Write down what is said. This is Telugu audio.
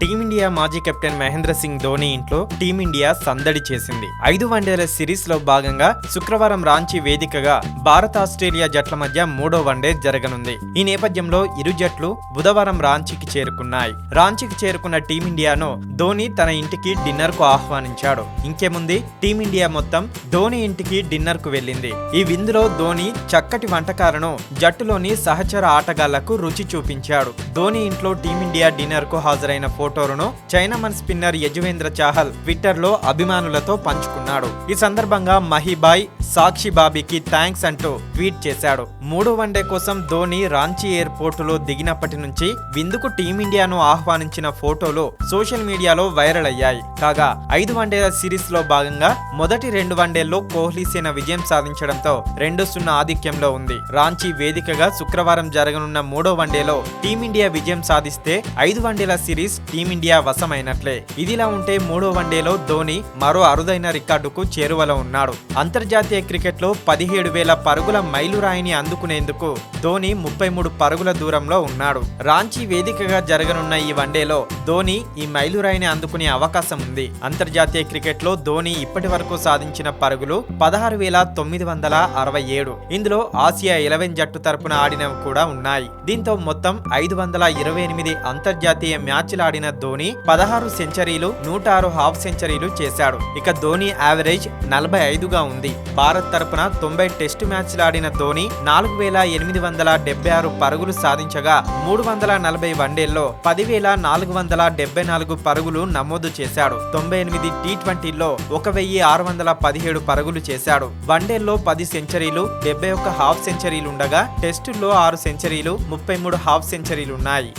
టీమిండియా మాజీ కెప్టెన్ మహేంద్ర సింగ్ ధోని ఇంట్లో టీమిండియా సందడి చేసింది. 5 వన్డేల సిరీస్ లో భాగంగా శుక్రవారం రాంచీ వేదికగా భారత్ ఆస్ట్రేలియా జట్ల మధ్య 3వ వన్డే జరగనుంది. ఈ నేపథ్యంలో ఇరు జట్లు బుధవారం రాంచీకి చేరుకున్నాయి. రాంచీకి చేరుకున్న టీమిండియాను ధోని తన ఇంటికి డిన్నర్ కు ఆహ్వానించాడు. ఇంకేముంది, టీమిండియా మొత్తం ధోని ఇంటికి డిన్నర్ కు వెళ్ళింది. ఈ విందులో ధోని చక్కటి వంటకాలను జట్టులోని సహచర ఆటగాళ్లకు రుచి చూపించాడు. ధోని ఇంట్లో టీమిండియా డిన్నర్ కు హాజరైన ఫోటోలను chinaman spinner Yuzvendra Chahal Twitter లో అభిమానులతో పంచుకున్నాడు. ఈ సందర్భంగా మహీబాయ్ సాక్షి బాబీకి థ్యాంక్స్ అంటూ ట్వీట్ చేశాడు. 3వ వన్డే కోసం ధోని రాంచీ ఎయిర్పోర్టులో దిగినప్పటి నుంచి విందుకు టీమిండియాను ఆహ్వానించిన ఫోటోలు సోషల్ మీడియాలో వైరల్ అయ్యాయి. కాగా 5 వన్డేల సిరీస్ లో భాగంగా మొదటి 2 వన్డేల్లో కోహ్లీ సేన విజయం సాధించడంతో 2-0 ఆధిక్యంలో ఉంది. రాంచీ వేదికగా శుక్రవారం జరగనున్న 3వ వన్డేలో టీమిండియా విజయం సాధిస్తే 5 వన్డేల సిరీస్ టీమిండియా వశమైనట్లే. ఇదిలా ఉంటే 3వ వన్డేలో ధోని మరో అరుదైన రికార్డుకు చేరువలో ఉన్నాడు. అంతర్జాతీయ క్రికెట్లో 17,000 పరుగుల మైలురాయిని అందుకునేందుకు ధోని 33 పరుగుల దూరంలో ఉన్నాడు. రాంచీ వేదికగా జరగనున్న ఈ వన్డేలో ధోని ఈ మైలురాయిని అందుకునే అవకాశం ఉంది. అంతర్జాతీయ క్రికెట్లో ధోని ఇప్పటి వరకు సాధించిన పరుగులు 16,967. ఇందులో ఆసియా 11 జట్టు తరపున ఆడినవి కూడా ఉన్నాయి. దీంతో మొత్తం 528 అంతర్జాతీయ మ్యాచ్లు ఆడిన ధోని 16 సెంచరీలు, 106 హాఫ్ సెంచరీలు చేశాడు. ఇక ధోని యావరేజ్ 45గా ఉంది. భారత్ తరపున 90 టెస్టు మ్యాచ్లు ఆడిన ధోని 4,876 పరుగులు సాధించగా 340 వన్డేల్లో 10,474 పరుగులు నమోదు చేశాడు. 98 టీ20ల్లో 1,617 పరుగులు చేశాడు. వన్డేల్లో 10 సెంచరీలు, 71 హాఫ్ సెంచరీలుండగా టెస్టుల్లో 6 సెంచరీలు, 33 హాఫ్ సెంచరీలున్నాయి.